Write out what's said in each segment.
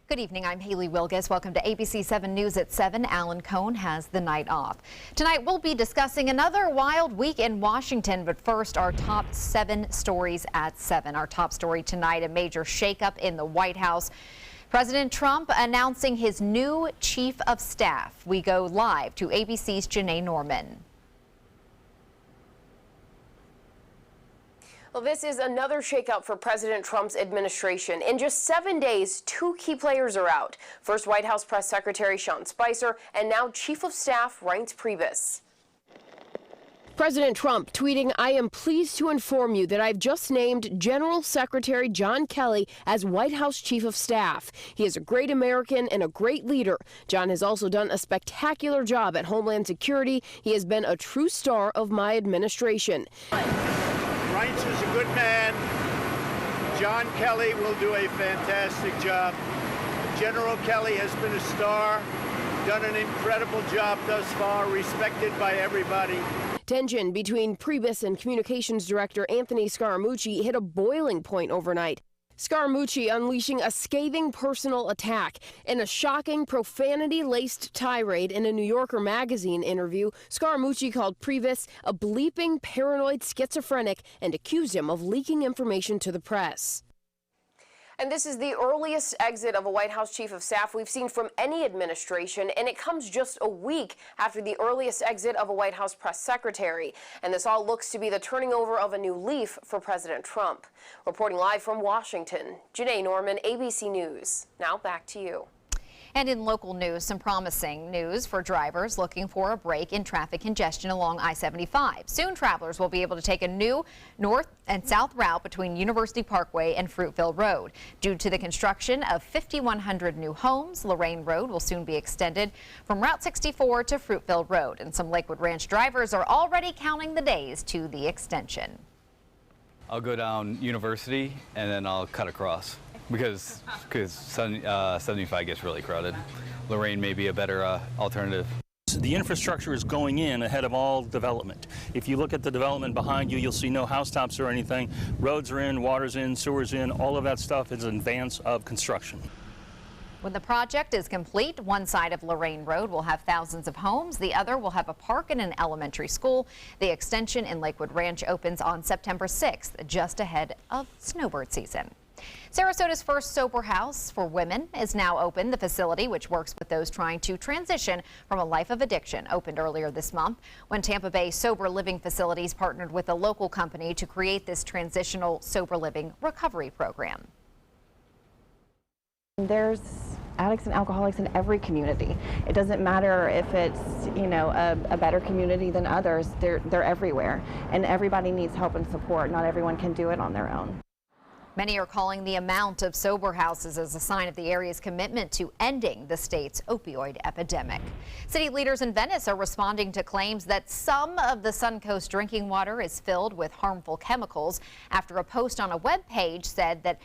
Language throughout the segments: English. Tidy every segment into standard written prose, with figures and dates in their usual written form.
Good evening, I'm Haley Wilgus. Welcome to ABC7 News at 7. Alan Cohn has the night off. Tonight we'll be discussing another wild week in Washington, but first our top 7 stories at 7. Our top story tonight, a major shakeup in the White House. President Trump announcing his new chief of staff. We go live to ABC's Janae Norman. Well, this is another shakeup for President Trump's administration. In just 7 days, 2 key players are out. First, White House Press Secretary Sean Spicer, and now Chief of Staff Reince Priebus. President Trump tweeting, "I am pleased to inform you that I've just named General Secretary John Kelly as White House Chief of Staff. He is a great American and a great leader. John has also done a spectacular job at Homeland Security. He has been a true star of my administration." Reince is a good man. John Kelly will do a fantastic job. General Kelly has been a star, done an incredible job thus far, respected by everybody. Tension between Priebus and Communications Director Anthony Scaramucci hit a boiling point overnight. Scaramucci unleashing a scathing personal attack. In a shocking, profanity-laced tirade in a New Yorker magazine interview, Scaramucci called Priebus a bleeping paranoid schizophrenic and accused him of leaking information to the press. And this is the earliest exit of a White House Chief of Staff we've seen from any administration, and it comes just a week after the earliest exit of a White House press secretary. And this all looks to be the turning over of a new leaf for President Trump. Reporting live from Washington, Janae Norman, ABC News. Now back to you. And in local news, some promising news for drivers looking for a break in traffic congestion along I-75. Soon travelers will be able to take a new north and south route between University Parkway and Fruitville Road. Due to the construction of 5,100 new homes, Lorraine Road will soon be extended from Route 64 to Fruitville Road. And some Lakewood Ranch drivers are already counting the days to the extension. I'll go down University and then I'll cut across. Because 75 gets really crowded. Lorraine may be a better alternative. The infrastructure is going in ahead of all development. If you look at the development behind you, you'll see no housetops or anything. Roads are in, water's in, sewer's in, all of that stuff is in advance of construction. When the project is complete, one side of Lorraine Road will have thousands of homes. The other will have a park and an elementary school. The extension in Lakewood Ranch opens on September 6th, just ahead of snowbird season. Sarasota's first sober house for women is now open. The facility, which works with those trying to transition from a life of addiction, opened earlier this month when Tampa Bay Sober Living Facilities partnered with a local company to create this transitional sober living recovery program. There's addicts and alcoholics in every community. It doesn't matter if it's, a better community than others. They're everywhere, and everybody needs help and support. Not everyone can do it on their own. Many are calling the amount of sober houses as a sign of the area's commitment to ending the state's opioid epidemic. City leaders in Venice are responding to claims that some of the Suncoast drinking water is filled with harmful chemicals after a post on a web page said that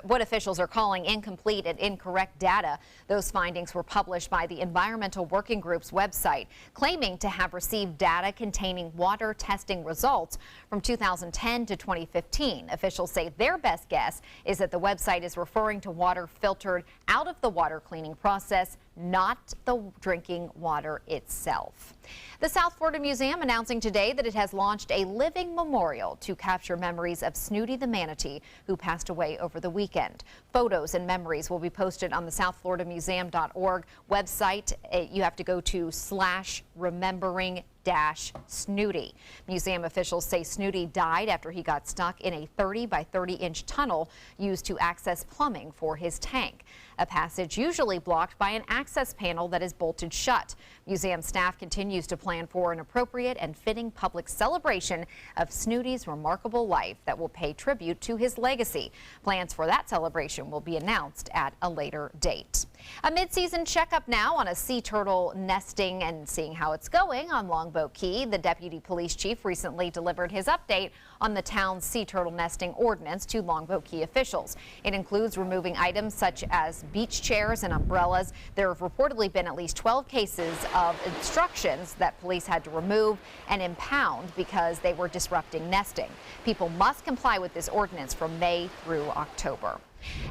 what officials are calling incomplete and incorrect data. Those findings were published by the Environmental Working Group's website, claiming to have received data containing water testing results from 2010 to 2015. Officials say their best guess is that the website is referring to water filtered out of the water cleaning process, not the drinking water itself. The South Florida Museum announcing today that it has launched a living memorial to capture memories of Snooty the manatee, who passed away over the weekend. Photos and memories will be posted on the southfloridamuseum.org website. You have to go to /remembering-Snooty. Museum officials say Snooty died after he got stuck in a 30 by 30-inch tunnel used to access plumbing for his tank. A passage usually blocked by an access panel that is bolted shut. Museum staff continues to plan for an appropriate and fitting public celebration of Snooty's remarkable life that will pay tribute to his legacy. Plans for that celebration will be announced at a later date. A mid-season checkup now on a sea turtle nesting and seeing how it's going on Longboat Key. The deputy police chief recently delivered his update on the town's sea turtle nesting ordinance to Longboat Key officials. It includes removing items such as beach chairs and umbrellas. There have reportedly been at least 12 cases of instructions that police had to remove and impound because they were disrupting nesting. People must comply with this ordinance from May through October.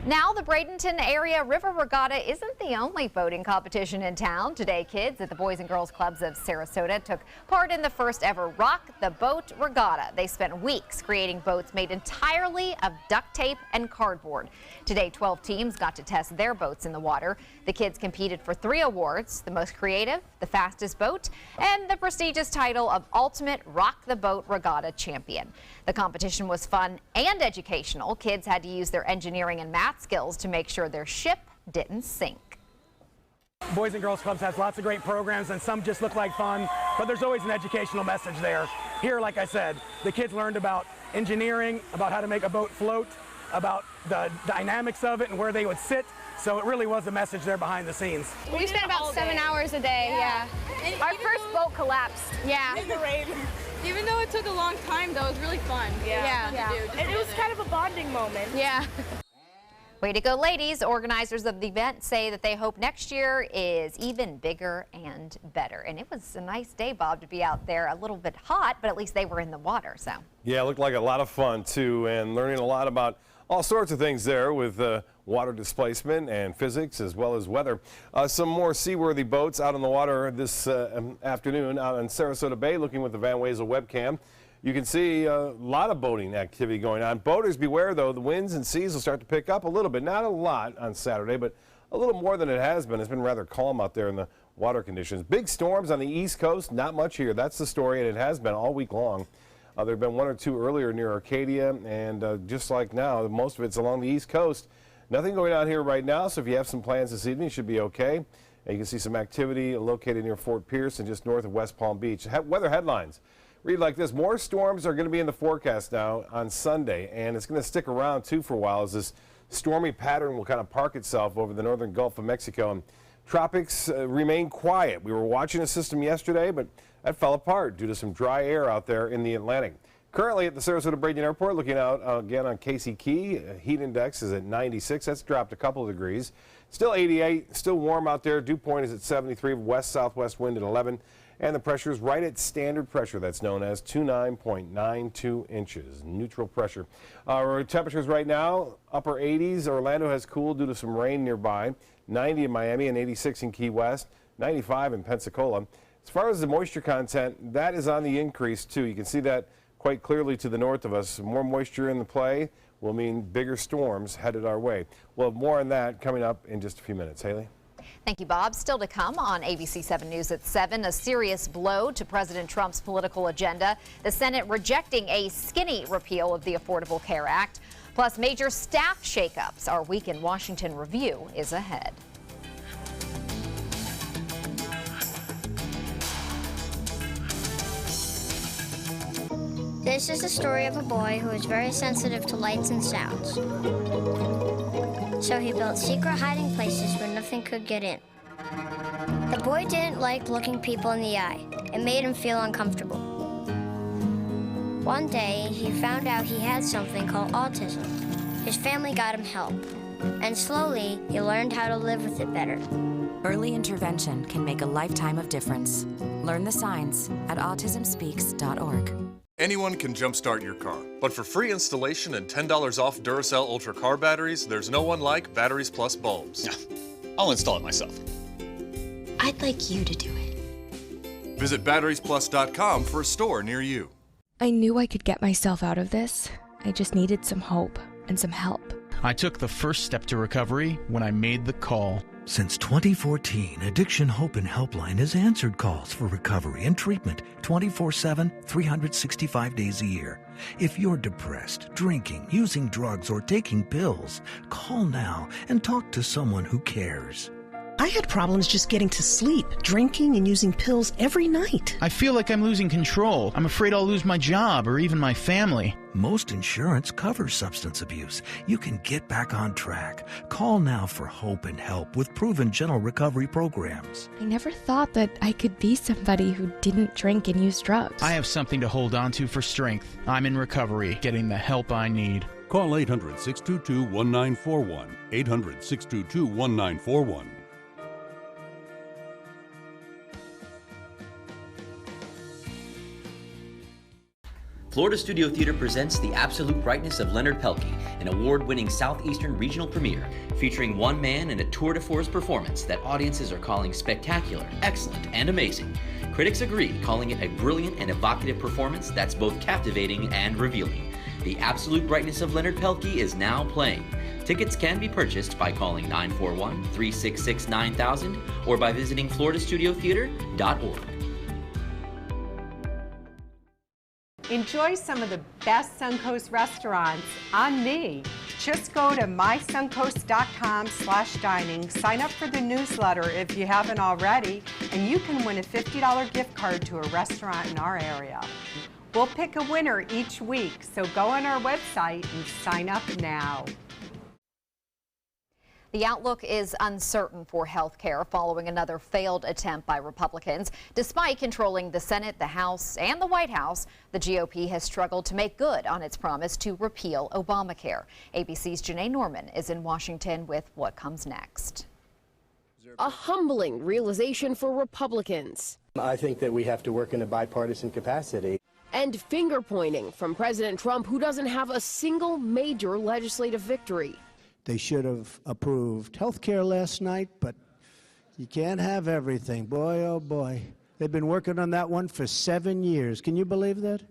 Now the Bradenton Area River Regatta isn't the only boating competition in town. Today, kids at the Boys and Girls Clubs of Sarasota took part in the first ever Rock the Boat Regatta. They spent weeks creating boats made entirely of duct tape and cardboard. Today, 12 teams got to test their boats in the water. The kids competed for 3 awards: the most creative, the fastest boat, and the prestigious title of Ultimate Rock the Boat Regatta Champion. The competition was fun and educational. Kids had to use their engineering and math skills to make sure their ship didn't sink. Boys and Girls Clubs has lots of great programs, and some just look like fun, but there's always an educational message there. Here, like I said, the kids learned about engineering, about how to make a boat float, about the dynamics of it and where they would sit. So it really was a message there behind the scenes. We spent about 7 hours a day, yeah. Our first boat collapsed. Yeah. In the rain. Even though it took a long time, though, it was really fun. Yeah. And it was kind of a bonding moment. Yeah. Way to go, ladies. Organizers of the event say that they hope next year is even bigger and better. And it was a nice day, Bob, to be out there. A little bit hot, but at least they were in the water. So yeah, it looked like a lot of fun too, and learning a lot about all sorts of things there with water displacement and physics as well as weather. Some more seaworthy boats out on the water this afternoon out in Sarasota Bay. Looking with the Van Wezel webcam, you can see a lot of boating activity going on. Boaters beware though, the winds and seas will start to pick up a little bit. Not a lot on Saturday, but a little more than it has been. It's been rather calm out there in the water conditions. Big storms on the East Coast, not much here. That's the story, and it has been all week long. There have been 1 or 2 earlier near Arcadia, and just like now, most of it's along the East Coast. Nothing going on here right now, so if you have some plans this evening, you should be okay. And you can see some activity located near Fort Pierce and just north of West Palm Beach. Weather headlines read like this: more storms are going to be in the forecast now on Sunday, and it's going to stick around too for a while as this stormy pattern will kind of park itself over the northern Gulf of Mexico. And tropics remain quiet. We were watching a system yesterday, but that fell apart due to some dry air out there in the Atlantic. Currently at the Sarasota Bradenton Airport, looking out again on Casey Key, heat index is at 96. That's dropped a couple of degrees. Still 88, still warm out there. Dew point is at 73, west-southwest wind at 11, and the pressure is right at standard pressure. That's known as 29.92 inches, neutral pressure. Our temperatures right now, upper 80s. Orlando has cooled due to some rain nearby. 90 in Miami and 86 in Key West, 95 in Pensacola. As far as the moisture content, that is on the increase too. You can see that quite clearly to the north of us. More moisture in the play will mean bigger storms headed our way. We'll have more on that coming up in just a few minutes. Haley? thank you, Bob. Still to come on ABC7 News at 7, a serious blow to President Trump's political agenda. The Senate rejecting a skinny repeal of the Affordable Care Act. Plus, major staff shakeups. Our Week in Washington review is ahead. This is the story of a boy who is very sensitive to lights and sounds. So he built secret hiding places where nothing could get in. The boy didn't like looking people in the eye. It made him feel uncomfortable. One day, he found out he had something called autism. His family got him help. And slowly, he learned how to live with it better. Early intervention can make a lifetime of difference. Learn the signs at autismspeaks.org. Anyone can jumpstart your car, but for free installation and $10 off Duracell Ultra car batteries, there's no one like Batteries Plus bulbs. I'll install it myself. I'd like you to do it. Visit batteriesplus.com for a store near you. I knew I could get myself out of this. I just needed some hope and some help. I took the first step to recovery when I made the call. Since 2014, Addiction Hope and Helpline has answered calls for recovery and treatment 24/7, 365 days a year. If you're depressed, drinking, using drugs, or taking pills, call now and talk to someone who cares. I had problems just getting to sleep, drinking and using pills every night. I feel like I'm losing control. I'm afraid I'll lose my job or even my family. Most insurance covers substance abuse. You can get back on track. Call now for hope and help with proven gentle recovery programs. I never thought that I could be somebody who didn't drink and use drugs. I have something to hold on to for strength. I'm in recovery, getting the help I need. Call 800-622-1941. 800-622-1941. Florida Studio Theater presents The Absolute Brightness of Leonard Pelkey, an award-winning Southeastern regional premiere featuring one man in a tour de force performance that audiences are calling spectacular, excellent, and amazing. Critics agree, calling it a brilliant and evocative performance that's both captivating and revealing. The Absolute Brightness of Leonard Pelkey is now playing. Tickets can be purchased by calling 941-366-9000 or by visiting floridastudiotheater.org. Enjoy some of the best Suncoast restaurants on me. Just go to mysuncoast.com/dining, sign up for the newsletter if you haven't already, and you can win a $50 gift card to a restaurant in our area. We'll pick a winner each week, so go on our website and sign up now. The outlook is uncertain for health care following another failed attempt by Republicans. Despite controlling the Senate, the House, and the White House, the GOP has struggled to make good on its promise to repeal Obamacare. ABC's Janae Norman is in Washington with what comes next. A humbling realization for Republicans. I think that we have to work in a bipartisan capacity. And finger pointing from President Trump, who doesn't have a single major legislative victory. They should have approved health care last night, but you can't have everything. Boy, oh boy. They've been working on that one for 7 years. Can you believe that?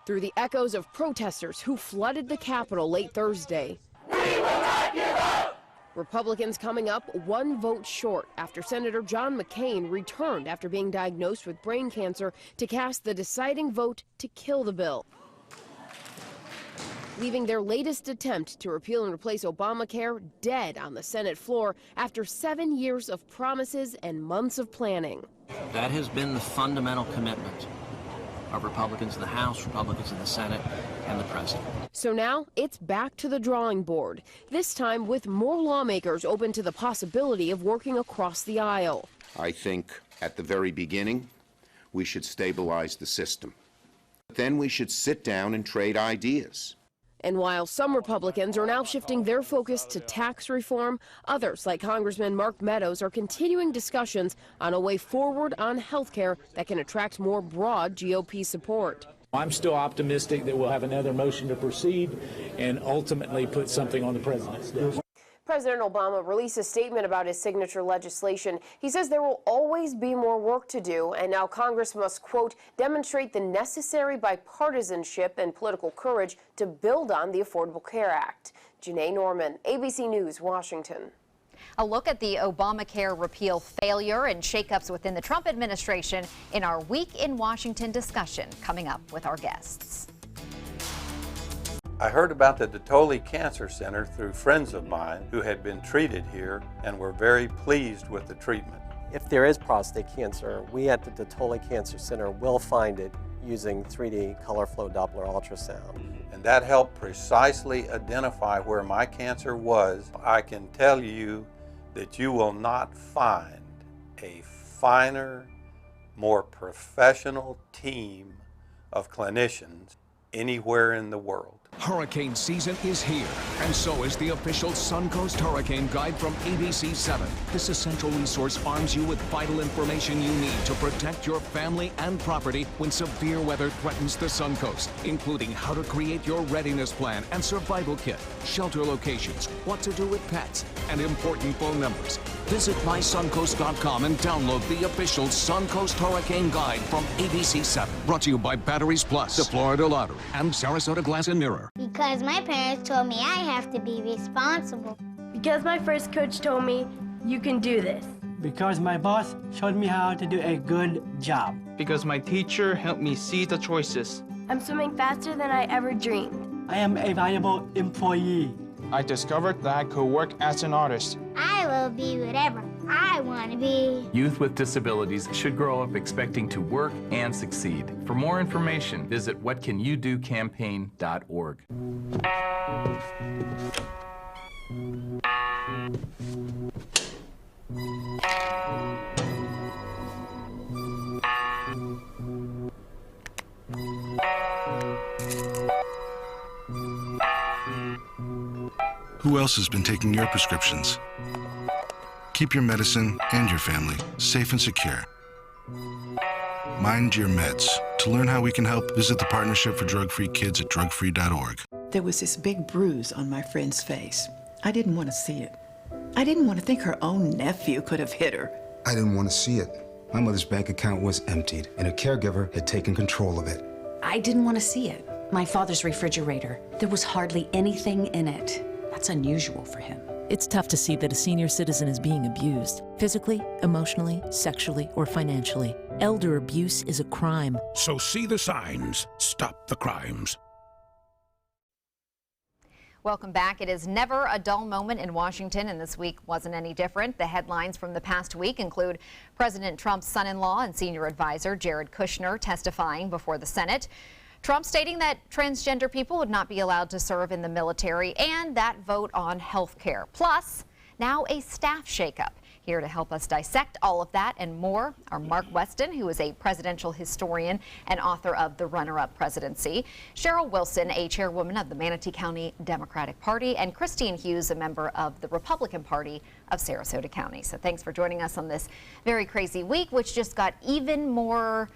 Through the echoes of protesters who flooded the Capitol late Thursday. We will not give up! Republicans coming up one vote short after Senator John McCain returned after being diagnosed with brain cancer to cast the deciding vote to kill the bill, leaving their latest attempt to repeal and replace Obamacare dead on the Senate floor after 7 years of promises and months of planning. That has been the fundamental commitment of Republicans in the House, Republicans in the Senate, and the President. So now it's back to the drawing board, this time with more lawmakers open to the possibility of working across the aisle. I think at the very beginning, we should stabilize the system. Then we should sit down and trade ideas. And while some Republicans are now shifting their focus to tax reform, others, like Congressman Mark Meadows, are continuing discussions on a way forward on health care that can attract more broad GOP support. I'm still optimistic that we'll have another motion to proceed and ultimately put something on the president's desk. President Obama released a statement about his signature legislation. He says there will always be more work to do, and now Congress must, quote, demonstrate the necessary bipartisanship and political courage to build on the Affordable Care Act. Janae Norman, ABC News, Washington. A look at the Obamacare repeal failure and shakeups within the Trump administration in our Week in Washington discussion, coming up with our guests. I heard about the DeToley Cancer Center through friends of mine who had been treated here and were very pleased with the treatment. If there is prostate cancer, we at the DeToley Cancer Center will find it using 3D color flow Doppler ultrasound. And that helped precisely identify where my cancer was. I can tell you that you will not find a finer, more professional team of clinicians anywhere in the world. Hurricane season is here, and so is the official Suncoast Hurricane Guide from ABC7. This essential resource arms you with vital information you need to protect your family and property when severe weather threatens the Suncoast, including how to create your readiness plan and survival kit, shelter locations, what to do with pets, and important phone numbers. Visit mysuncoast.com and download the official Suncoast Hurricane Guide from ABC7. Brought to you by Batteries Plus, the Florida Lottery, and Sarasota Glass and Mirror. Because my parents told me I have to be responsible. Because my first coach told me, you can do this. Because my boss showed me how to do a good job. Because my teacher helped me see the choices. I'm swimming faster than I ever dreamed. I am a valuable employee. I discovered that I could work as an artist. I will be whatever I want to be. Youth with disabilities should grow up expecting to work and succeed. For more information, visit whatcanyoudocampaign.org. Who else has been taking your prescriptions? Keep your medicine and your family safe and secure. Mind your meds. To learn how we can help, visit the Partnership for Drug-Free Kids at drugfree.org. There was this big bruise on my friend's face. I didn't want to see it. I didn't want to think her own nephew could have hit her. I didn't want to see it. My mother's bank account was emptied, and a caregiver had taken control of it. I didn't want to see it. My father's refrigerator, there was hardly anything in it. That's unusual for him. It's tough to see that a senior citizen is being abused, physically, emotionally, sexually, or financially. Elder abuse is a crime. So see the signs. Stop the crimes. Welcome back. It is never a dull moment in Washington, and this week wasn't any different. The headlines from the past week include President Trump's son-in-law and senior advisor Jared Kushner testifying before the Senate, Trump stating that transgender people would not be allowed to serve in the military, and that vote on health care. Plus, now a staff shakeup. Here to help us dissect all of that and more are Mark Weston, who is a presidential historian and author of The Runner-Up Presidency, Cheryl Wilson, a chairwoman of the Manatee County Democratic Party, and Christine Hughes, a member of the Republican Party of Sarasota County. So thanks for joining us on this very crazy week, which just got even more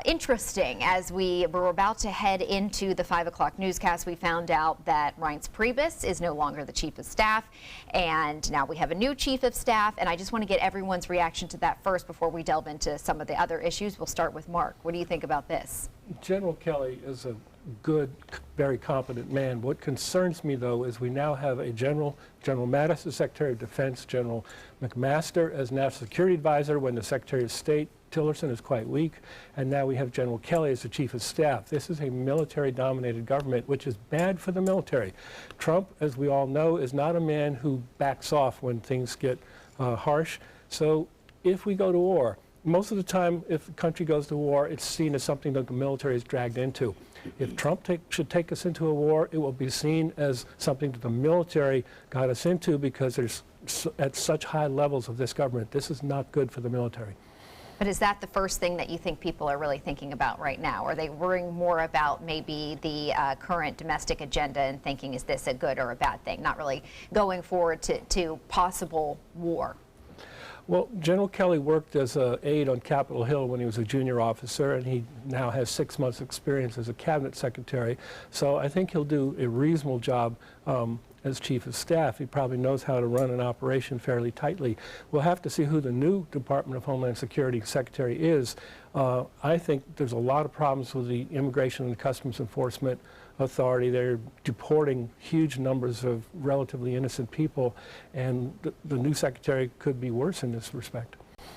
interesting as we were about to head into the 5 o'clock newscast. We found out that Reince Priebus is no longer the chief of staff, and now we have a new chief of staff, and I just want to get everyone's reaction to that first before we delve into some of the other issues. We'll start with Mark. What do you think about this? General Kelly is a good, very competent man. What concerns me, though, is we now have a General Mattis as Secretary of Defense, General McMaster as National Security Advisor when the Secretary of State Tillerson is quite weak, and now we have General Kelly as the Chief of Staff. This is a military-dominated government, which is bad for the military. Trump, as we all know, is not a man who backs off when things get harsh. So if we go to war, most of the time, if the country goes to war, it's seen as something that the military is dragged into. If Trump should take us into a war, it will be seen as something that the military got us into because there's at such high levels of this government. This is not good for the military. But is that the first thing that you think people are really thinking about right now? Are they worrying more about maybe the current domestic agenda and thinking, is this a good or a bad thing? Not really going forward to possible war. Well, General Kelly worked as an aide on Capitol Hill when he was a junior officer, and he now has 6 months' experience as a cabinet secretary. So I think he'll do a reasonable job as chief of staff. He probably knows how to run an operation fairly tightly. We'll have to see who the new Department of Homeland Security secretary is. I think there's a lot of problems with the Immigration and Customs Enforcement Authority. They're deporting huge numbers of relatively innocent people, and the new secretary could be worse in this respect.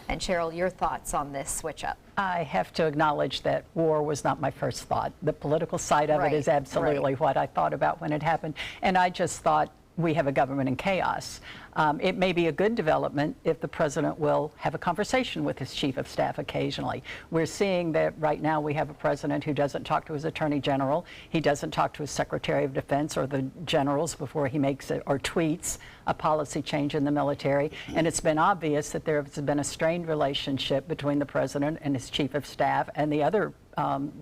And Cheryl, your thoughts on this switch up? I have to acknowledge that war was not my first thought. The political side of it is absolutely what I thought about when it happened. And I just thought, we have a government in chaos. It may be a good development if the president will have a conversation with his chief of staff occasionally. We're seeing that right now we have a president who doesn't talk to his attorney general. He doesn't talk to his secretary of defense or the generals before he makes it or tweets a policy change in the military. And it's been obvious that there has been a strained relationship between the president and his chief of staff and the other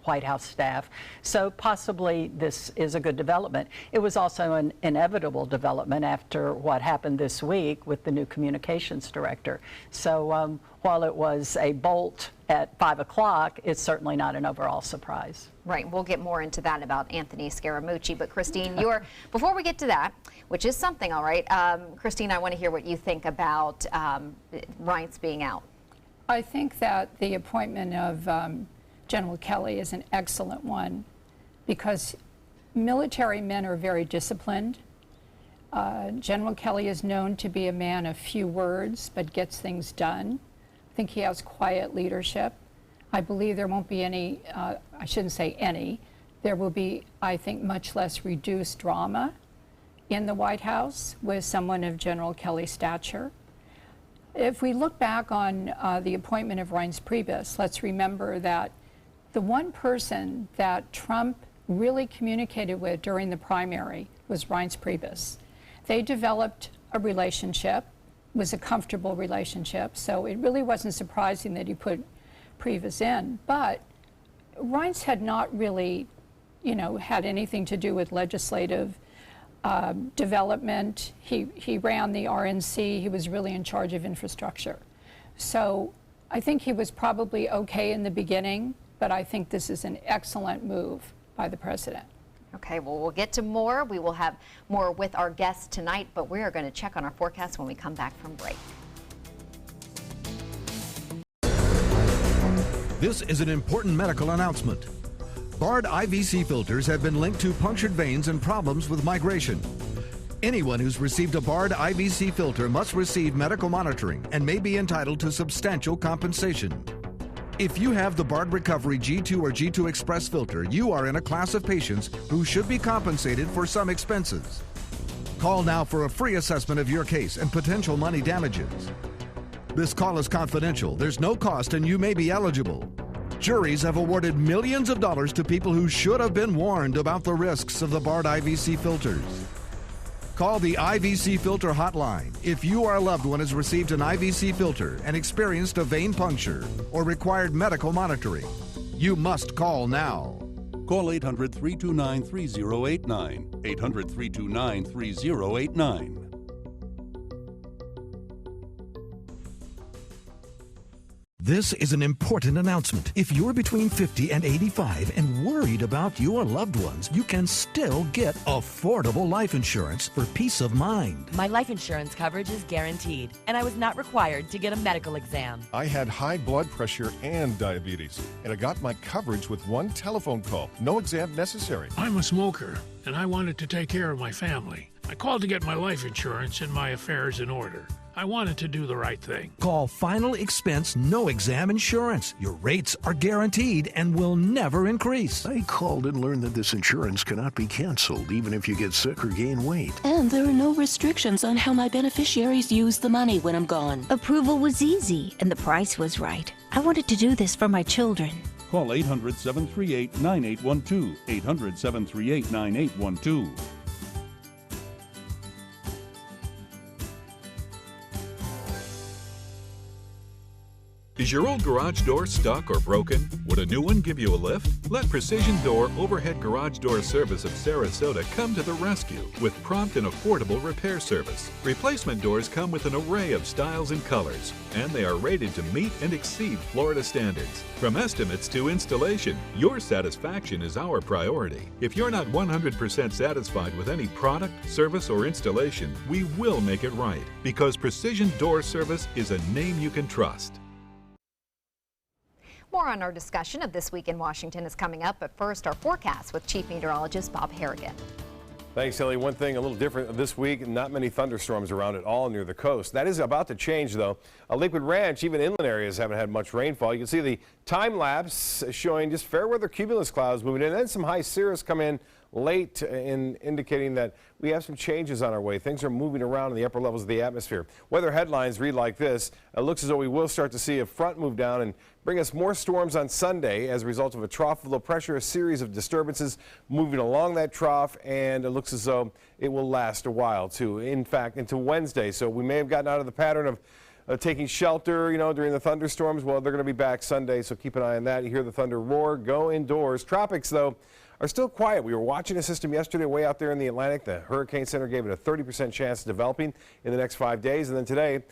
White House staff. So possibly this is a good development. It was also an inevitable development after what happened this week with the new communications director. So while it was a bolt at 5 o'clock, it's certainly not an overall surprise. Right, we'll get more into that about Anthony Scaramucci. But Christine, before we get to that, which is something, all right, Christine, I want to hear what you think about Reince being out. I think that the appointment of General Kelly is an excellent one because military men are very disciplined. General Kelly is known to be a man of few words but gets things done. I think he has quiet leadership. I believe there won't be any, I shouldn't say any, there will be, I think, much less reduced drama in the White House with someone of General Kelly's stature. If we look back on the appointment of Reince Priebus, let's remember that the one person that Trump really communicated with during the primary was Reince Priebus. They developed a relationship, was a comfortable relationship, so it really wasn't surprising that he put Priebus in. But Reince had not really, had anything to do with legislative development. He ran the RNC. He was really in charge of infrastructure. So I think he was probably okay in the beginning, but I think this is an excellent move by the president. Okay, well, we'll get to more. We will have more with our guests tonight, but we are going to check on our forecast when we come back from break. This is an important medical announcement. Bard IVC filters have been linked to punctured veins and problems with migration. Anyone who's received a Bard IVC filter must receive medical monitoring and may be entitled to substantial compensation. If you have the Bard Recovery G2 or G2 Express filter, you are in a class of patients who should be compensated for some expenses. Call now for a free assessment of your case and potential money damages. This call is confidential, there's no cost, and you may be eligible. Juries have awarded millions of dollars to people who should have been warned about the risks of the Bard IVC filters. Call the IVC Filter Hotline if you or a loved one has received an IVC filter and experienced a vein puncture or required medical monitoring. You must call now. Call 800-329-3089. 800-329-3089. This is an important announcement. If you're between 50 and 85 and worried about your loved ones, you can still get affordable life insurance for peace of mind. My life insurance coverage is guaranteed, and I was not required to get a medical exam. I had high blood pressure and diabetes, and I got my coverage with one telephone call. No exam necessary. I'm a smoker, and I wanted to take care of my family. I called to get my life insurance and my affairs in order. I wanted to do the right thing. Call Final Expense No Exam Insurance. Your rates are guaranteed and will never increase. I called and learned that this insurance cannot be canceled even if you get sick or gain weight. And there are no restrictions on how my beneficiaries use the money when I'm gone. Approval was easy and the price was right. I wanted to do this for my children. Call 800-738-9812. 800-738-9812. Is your old garage door stuck or broken? Would a new one give you a lift? Let Precision Door Overhead Garage Door Service of Sarasota come to the rescue with prompt and affordable repair service. Replacement doors come with an array of styles and colors, and they are rated to meet and exceed Florida standards. From estimates to installation, your satisfaction is our priority. If you're not 100% satisfied with any product, service, or installation, we will make it right, because Precision Door Service is a name you can trust. More on our discussion of This Week in Washington is coming up, but first our forecast with Chief Meteorologist Bob Harrigan. Thanks, Ellie. One thing a little different this week, not many thunderstorms around at all near the coast. That is about to change, though. Lakewood Ranch, even inland areas haven't had much rainfall. You can see the time lapse showing just fair weather cumulus clouds moving in, and then some high cirrus come in late, indicating that we have some changes on our way. Things are moving around in the upper levels of the atmosphere. Weather headlines read like this. It looks as though we will start to see a front move down and bring us more storms on Sunday as a result of a trough of low pressure, a series of disturbances moving along that trough, and it looks as though it will last a while too. In fact, into Wednesday. So we may have gotten out of the pattern of taking shelter, during the thunderstorms. Well, they're going to be back Sunday, so keep an eye on that. You hear the thunder roar, go indoors. Tropics, though, are still quiet. We were watching a system yesterday way out there in the Atlantic. The Hurricane Center gave it a 30% chance of developing in the next 5 days. And then today, they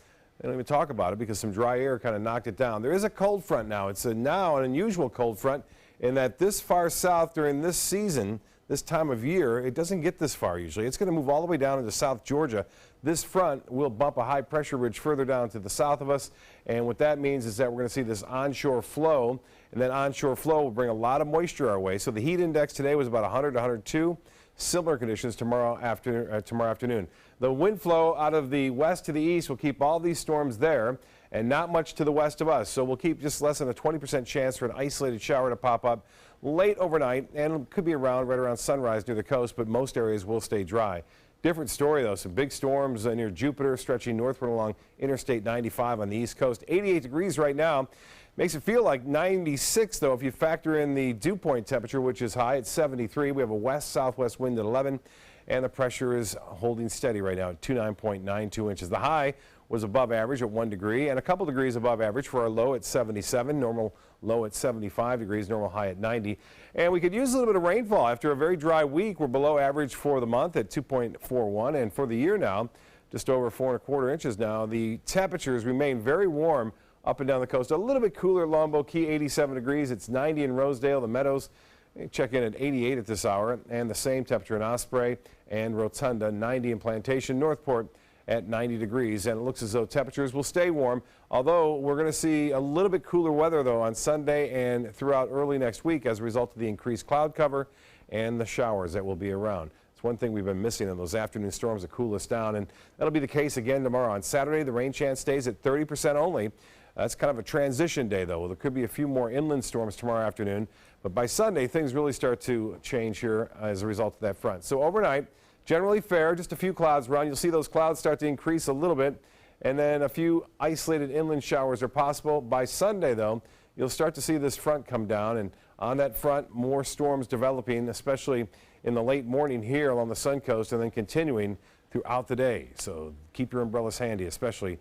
don't even talk about it because some dry air kind of knocked it down. There is a cold front now. It's now an unusual cold front in that this far south during this season, this time of year, it doesn't get this far usually. It's going to move all the way down into South Georgia. This front will bump a high pressure ridge further down to the south of us. And what that means is that we're going to see this onshore flow. And that onshore flow will bring a lot of moisture our way. So the heat index today was about 100 to 102. Similar conditions tomorrow afternoon. The wind flow out of the west to the east will keep all these storms there and not much to the west of us. So we'll keep just less than a 20% chance for an isolated shower to pop up late overnight, and could be around right around sunrise near the coast, but most areas will stay dry. Different story, though. Some big storms near Jupiter stretching northward along Interstate 95 on the east coast. 88 degrees right now. Makes it feel like 96, though, if you factor in the dew point temperature, which is high at 73. We have a west-southwest wind at 11, and the pressure is holding steady right now at 29.92 inches. The high was above average at 1 degree and a couple degrees above average for our low at 77, normal low at 75 degrees, normal high at 90. And we could use a little bit of rainfall after a very dry week. We're below average for the month at 2.41, and for the year now, just over 4¼ inches now. The temperatures remain very warm up and down the coast. A little bit cooler at Longboat Key, 87 degrees. It's 90 in Rosedale, the Meadows. Check in at 88 at this hour, and the same temperature in Osprey and Rotunda, 90 in Plantation, Northport at 90 degrees. And it looks as though temperatures will stay warm, although we're going to see a little bit cooler weather, though, on Sunday and throughout early next week as a result of the increased cloud cover and the showers that will be around. It's one thing we've been missing in those afternoon storms to cool us down, and that'll be the case again tomorrow. On Saturday, the rain chance stays at 30% only. That's kind of a transition day, though. There could be a few more inland storms tomorrow afternoon, but by Sunday, things really start to change here as a result of that front. So overnight, generally fair, just a few clouds around. You'll see those clouds start to increase a little bit, and then a few isolated inland showers are possible. By Sunday, though, you'll start to see this front come down, and on that front, more storms developing, especially in the late morning here along the Sun Coast, and then continuing throughout the day. So keep your umbrellas handy, especially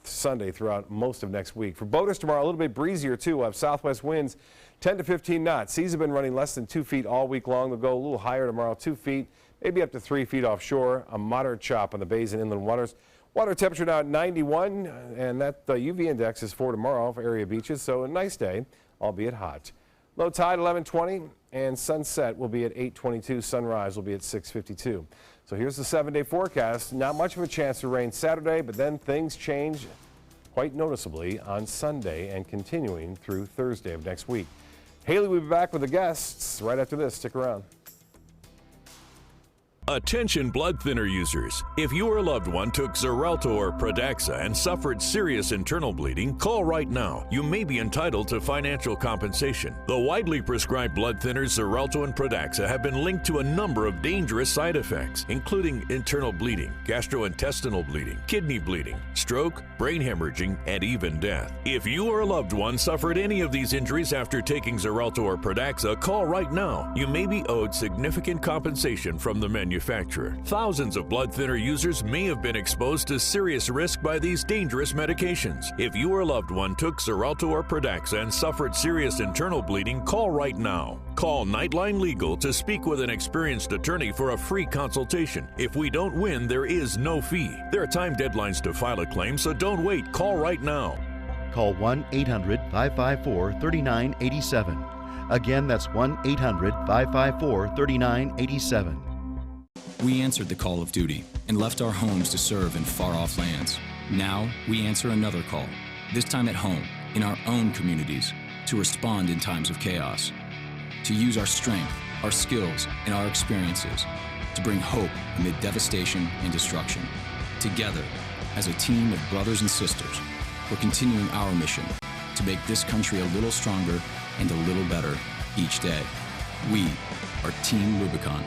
Sunday throughout most of next week. For boaters tomorrow, a little bit breezier too. We'll have southwest winds 10 to 15 knots. Seas have been running less than 2 feet all week long. They'll go a little higher tomorrow, 2 feet, maybe up to 3 feet offshore. A moderate chop on the bays and inland waters. Water temperature now at 91, and that UV index is 4 tomorrow for area beaches. So a nice day, albeit hot. Low tide 11:20, and sunset will be at 8:22. Sunrise will be at 6:52. So here's the 7-day forecast. Not much of a chance of rain Saturday, but then things change quite noticeably on Sunday and continuing through Thursday of next week. Haley will be back with the guests right after this. Stick around. Attention blood thinner users. If your loved one took Xarelto or Pradaxa and suffered serious internal bleeding, call right now. You may be entitled to financial compensation. The widely prescribed blood thinners Xarelto and Pradaxa have been linked to a number of dangerous side effects, including internal bleeding, gastrointestinal bleeding, kidney bleeding, stroke, brain hemorrhaging, and even death. If you or a loved one suffered any of these injuries after taking Xarelto or Pradaxa, call right now. You may be owed significant compensation from the manufacturer. Thousands of blood thinner users may have been exposed to serious risk by these dangerous medications. If you or a loved one took Xarelto or Pradaxa and suffered serious internal bleeding, call right now. Call Nightline Legal to speak with an experienced attorney for a free consultation. If we don't win, there is no fee. There are time deadlines to file a claim, so don't wait. Call right now. Call 1-800-554-3987. Again, that's 1-800-554-3987. We answered the call of duty and left our homes to serve in far-off lands. Now, we answer another call, this time at home, in our own communities, to respond in times of chaos, to use our strength, our skills, and our experiences to bring hope amid devastation and destruction. Together, as a team of brothers and sisters, we're continuing our mission to make this country a little stronger and a little better each day. We are Team Rubicon.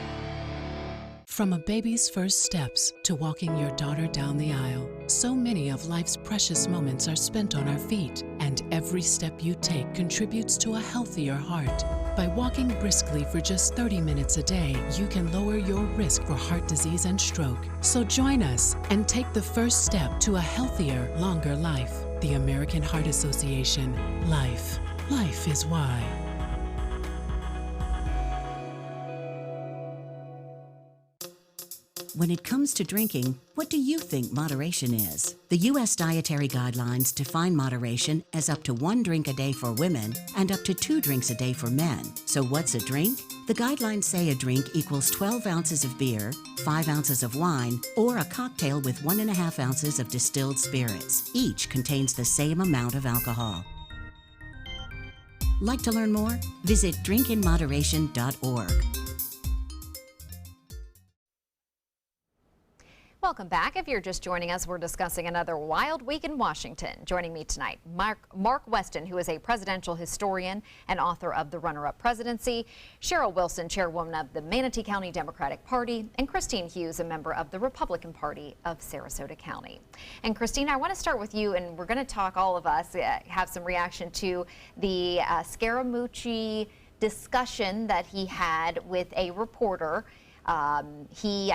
From a baby's first steps to walking your daughter down the aisle, so many of life's precious moments are spent on our feet, and every step you take contributes to a healthier heart. By walking briskly for just 30 minutes a day, you can lower your risk for heart disease and stroke. So join us and take the first step to a healthier, longer life. The American Heart Association. Life. Life is why. When it comes to drinking, what do you think moderation is? The U.S. Dietary Guidelines define moderation as up to 1 drink a day for women and up to 2 drinks a day for men. So what's a drink? The guidelines say a drink equals 12 ounces of beer, 5 ounces of wine, or a cocktail with 1.5 ounces of distilled spirits. Each contains the same amount of alcohol. Like to learn more? Visit drinkinmoderation.org. Welcome back. If you're just joining us, we're discussing another wild week in Washington. Joining me tonight, Mark Weston, who is a presidential historian and author of The Runner-Up Presidency, Cheryl Wilson, chairwoman of the Manatee County Democratic Party, and Christine Hughes, a member of the Republican Party of Sarasota County. And Christine, I want to start with you, and we're going to talk, all of us, have some reaction to the Scaramucci discussion that he had with a reporter. He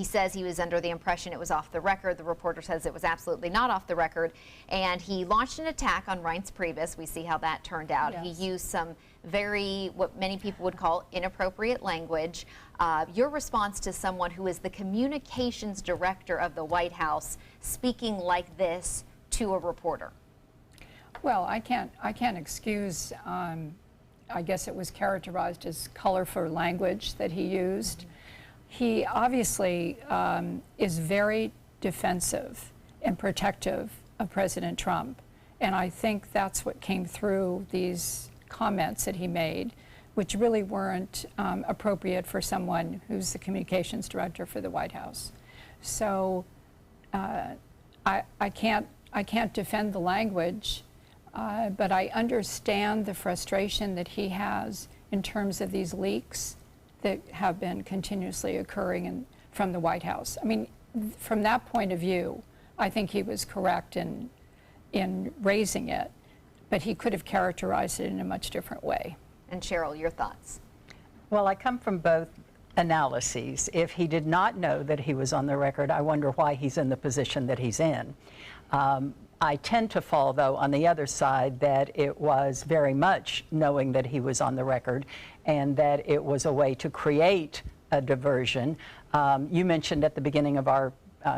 says he was under the impression it was off the record. The reporter says it was absolutely not off the record. And he launched an attack on Reince Priebus. We see how that turned out. Yes. He used some what many people would call inappropriate language. Your response to someone who is the communications director of the White House speaking like this to a reporter? Well, I can't excuse, I guess it was characterized as colorful language that he used. He obviously is very defensive and protective of President Trump. And I think that's what came through these comments that he made, which really weren't appropriate for someone who's the communications director for the White House. So I can't defend the language, but I understand the frustration that he has in terms of these leaks that have been continuously occurring from the White House. I mean, from that point of view, I think he was correct in raising it, but he could have characterized it in a much different way. And Cheryl, your thoughts? Well, I come from both analyses. If he did not know that he was on the record, I wonder why he's in the position that he's in. I tend to fall, though, on the other side, that it was very much knowing that he was on the record and that it was a way to create a diversion. You mentioned at the beginning of our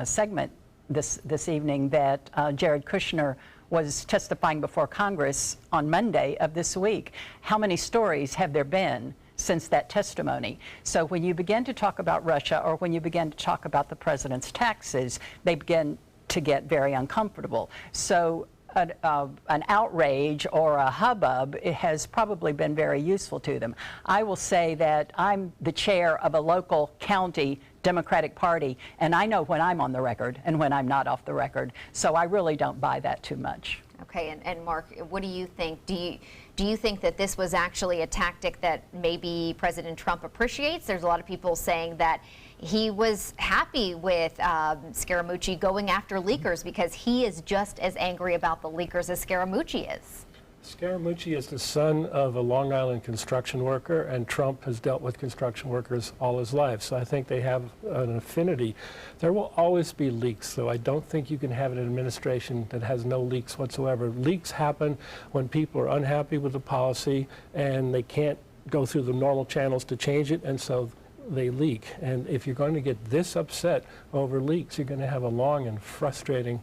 segment this evening that Jared Kushner was testifying before Congress on Monday of this week. How many stories have there been since that testimony? So when you begin to talk about Russia, or when you begin to talk about the president's taxes, they begin to get very uncomfortable. So an outrage or a hubbub, it has probably been very useful to them. I will say that I'm the chair of a local county Democratic Party, and I know when I'm on the record and when I'm not off the record. So I really don't buy that too much. Okay, and Mark, what do you think? Do you think that this was actually a tactic that maybe President Trump appreciates? There's a lot of people saying that he was happy with Scaramucci going after leakers because he is just as angry about the leakers as Scaramucci is. Scaramucci is the son of a Long Island construction worker, and Trump has dealt with construction workers all his life. So I think they have an affinity. There will always be leaks, though. I don't think you can have an administration that has no leaks whatsoever. Leaks happen when people are unhappy with the policy and they can't go through the normal channels to change it, and so they leak. And if you're going to get this upset over leaks, you're going to have a long and frustrating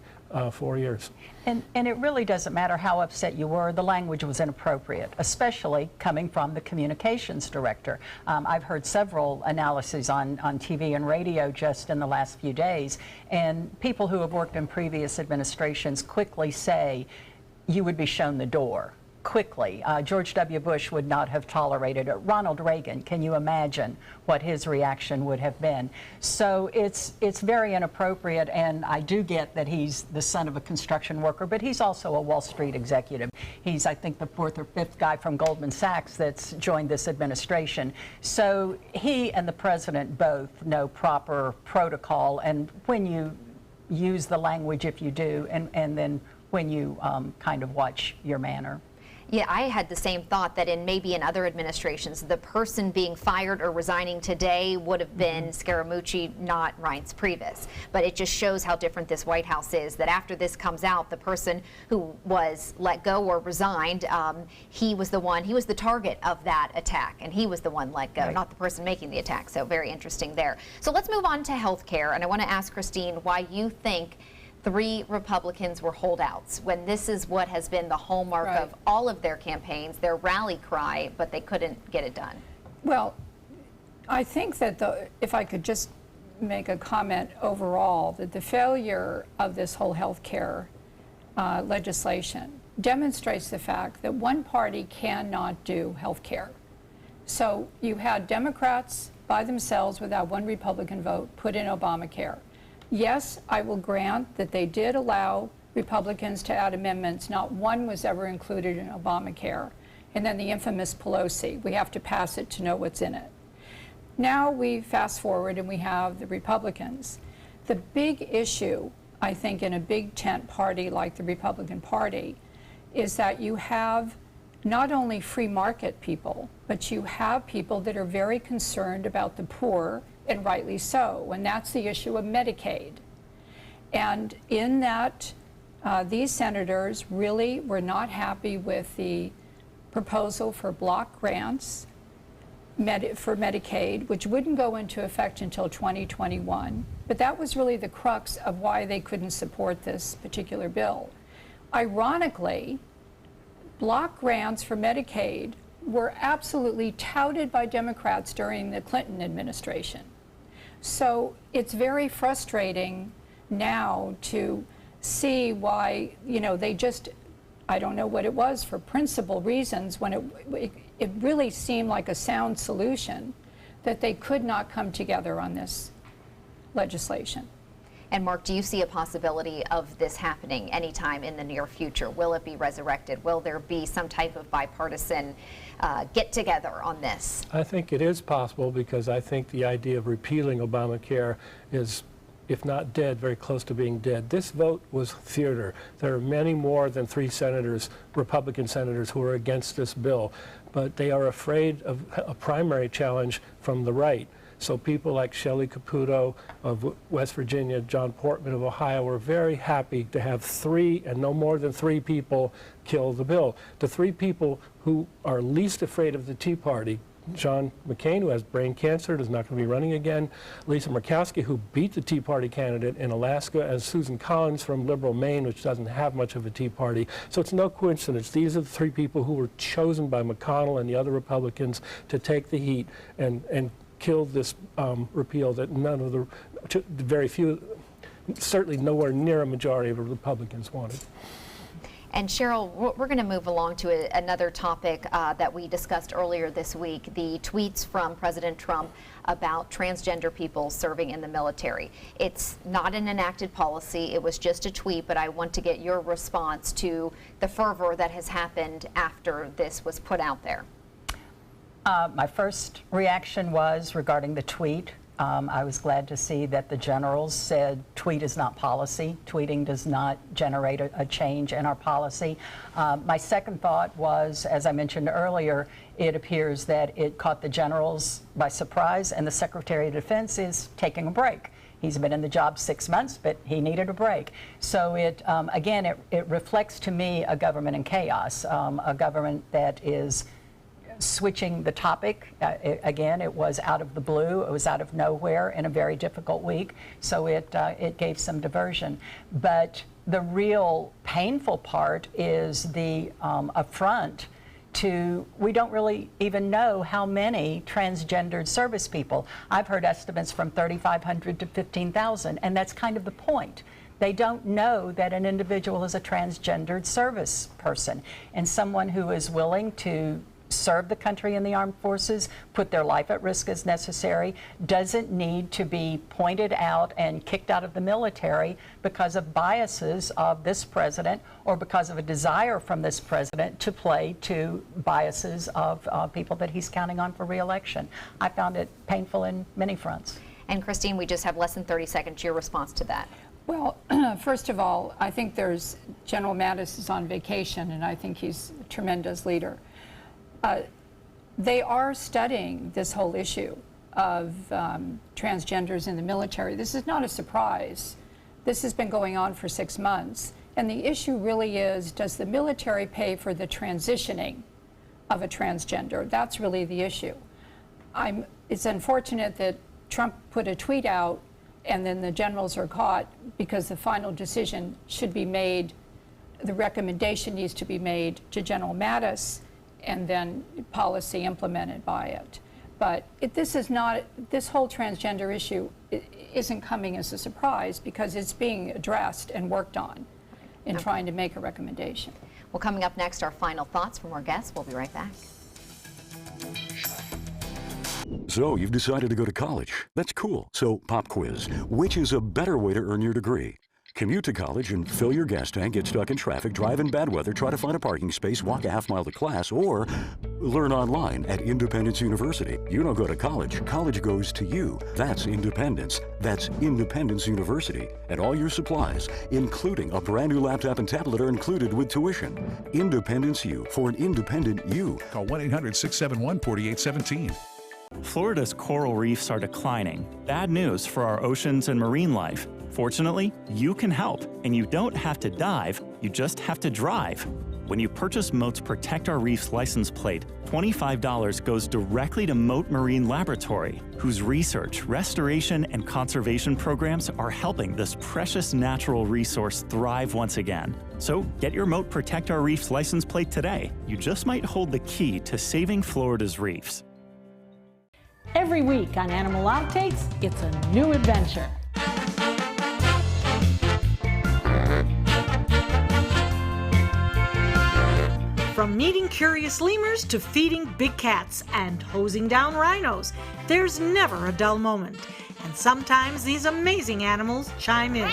4 years. And it really doesn't matter how upset you were. The language was inappropriate, especially coming from the communications director. I've heard several analyses on TV and radio just in the last few days, and people who have worked in previous administrations quickly say you would be shown the door. Quickly. George W. Bush would not have tolerated it. Ronald Reagan, can you imagine what his reaction would have been? So it's very inappropriate, and I do get that he's the son of a construction worker, but he's also a Wall Street executive. He's, I think, the fourth or fifth guy from Goldman Sachs that's joined this administration. So he and the president both know proper protocol, and when you use the language, if you do, and then when you kind of watch your manner. Yeah, I had the same thought that maybe in other administrations, the person being fired or resigning today would have been Scaramucci, not Reince Priebus. But it just shows how different this White House is, that after this comes out, the person who was let go or resigned, he was the target of that attack, and he was the one let go, not the person making the attack. So very interesting there. So let's move on to health care, and I want to ask Christine why you think 3 Republicans were holdouts when this is what has been the hallmark of all of their campaigns, their rally cry, but they couldn't get it done. Well, I think that if I could just make a comment overall, that the failure of this whole health care legislation demonstrates the fact that one party cannot do health care. So you had Democrats by themselves without one Republican vote put in Obamacare. Yes, I will grant that they did allow Republicans to add amendments. Not one was ever included in Obamacare. And then the infamous Pelosi, we have to pass it to know what's in it. Now we fast forward and we have the Republicans. The big issue, I think, in a big tent party like the Republican Party is that you have not only free market people, but you have people that are very concerned about the poor, and rightly so, and that's the issue of Medicaid. And in that, these senators really were not happy with the proposal for block grants for Medicaid, which wouldn't go into effect until 2021. But that was really the crux of why they couldn't support this particular bill. Ironically, block grants for Medicaid were absolutely touted by Democrats during the Clinton administration. So it's very frustrating now to see why, they just, I don't know what it was, for principal reasons, when it really seemed like a sound solution, that they could not come together on this legislation. And Mark, do you see a possibility of this happening anytime in the near future? Will it be resurrected? Will there be some type of bipartisan get together on this? I think it is possible, because I think the idea of repealing Obamacare is, if not dead, very close to being dead. This vote was theater. There are many more than 3 senators, Republican senators, who are against this bill, but they are afraid of a primary challenge from the right. So people like Shelley Caputo of West Virginia, John Portman of Ohio, were very happy to have 3 and no more than 3 people kill the bill. The 3 people who are least afraid of the Tea Party: John McCain, who has brain cancer, is not going to be running again; Lisa Murkowski, who beat the Tea Party candidate in Alaska; and Susan Collins from liberal Maine, which doesn't have much of a Tea Party. So it's no coincidence. These are the 3 people who were chosen by McConnell and the other Republicans to take the heat and kill this repeal that none of very few, certainly nowhere near a majority of the Republicans wanted. And Cheryl, we're going to move along to another topic that we discussed earlier this week, the tweets from President Trump about transgender people serving in the military. It's not an enacted policy, it was just a tweet, but I want to get your response to the fervor that has happened after this was put out there. My first reaction was regarding the tweet. I was glad to see that the generals said tweet is not policy. Tweeting does not generate a change in our policy. My second thought was, as I mentioned earlier, it appears that it caught the generals by surprise, and the Secretary of Defense is taking a break. He's been in the job 6 months, but he needed a break. So again, it reflects to me a government in chaos, a government that is switching the topic. Again, it was out of the blue. It was out of nowhere in a very difficult week. So it gave some diversion. But the real painful part is the affront to, we don't really even know how many transgendered service people. I've heard estimates from 3,500 to 15,000, and that's kind of the point. They don't know that an individual is a transgendered service person, and someone who is willing to serve the country in the armed forces, put their life at risk as necessary, doesn't need to be pointed out and kicked out of the military because of biases of this president or because of a desire from this president to play to biases of people that he's counting on for re-election. I found it painful in many fronts. And Christine, we just have less than 30 seconds. Your response to that? Well, first of all, I think General Mattis is on vacation, and I think he's a tremendous leader. They are studying this whole issue of transgenders in the military. This is not a surprise. This has been going on for 6 months. And the issue really is, does the military pay for the transitioning of a transgender? That's really the issue. It's unfortunate that Trump put a tweet out and then the generals are caught, because the final decision should be made, the recommendation needs to be made to General Mattis, and then policy implemented by it. But this whole transgender issue isn't coming as a surprise, because it's being addressed and worked on in trying to make a recommendation. Well, coming up next, our final thoughts from our guests. We'll be right back. So you've decided to go to college. That's cool. So pop quiz. Which is a better way to earn your degree? Commute to college and fill your gas tank, get stuck in traffic, drive in bad weather, try to find a parking space, walk a half-mile to class, or learn online at Independence University. You don't go to college. College goes to you. That's independence. That's Independence University. And all your supplies, including a brand new laptop and tablet, are included with tuition. Independence U, for an independent you. Call 1-800-671-4817. Florida's coral reefs are declining. Bad news for our oceans and marine life. Fortunately, you can help, and you don't have to dive, you just have to drive. When you purchase Moat's Protect Our Reefs license plate, $25 goes directly to Moat Marine Laboratory, whose research, restoration, and conservation programs are helping this precious natural resource thrive once again. So get your Moat Protect Our Reefs license plate today. You just might hold the key to saving Florida's reefs. Every week on Animal Outtakes, it's a new adventure. From meeting curious lemurs to feeding big cats and hosing down rhinos, there's never a dull moment. And sometimes these amazing animals chime in.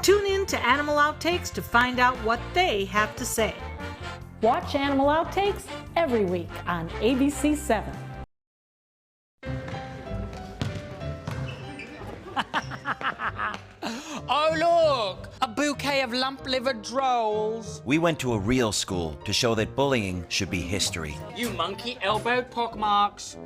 Tune in to Animal Outtakes to find out what they have to say. Watch Animal Outtakes every week on ABC7. Oh, look! A bouquet of lump-livered drolls. We went to a real school to show that bullying should be history. You monkey-elbowed pockmarks.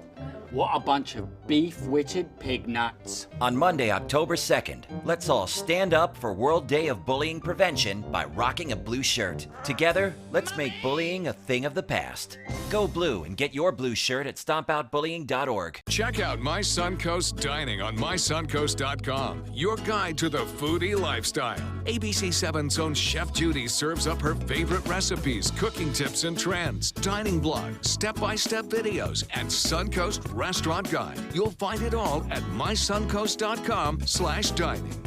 What a bunch of beef-witted pig nuts. On Monday, October 2nd, let's all stand up for World Day of Bullying Prevention by rocking a blue shirt. Together, let's make bullying a thing of the past. Go blue and get your blue shirt at stompoutbullying.org. Check out My Suncoast Dining on mysuncoast.com, your guide to the foodie lifestyle. ABC7's own Chef Judy serves up her favorite recipes, cooking tips and trends, dining blogs, step-by-step videos, and Suncoast Restaurant Guide. You'll find it all at mysuncoast.com/dining.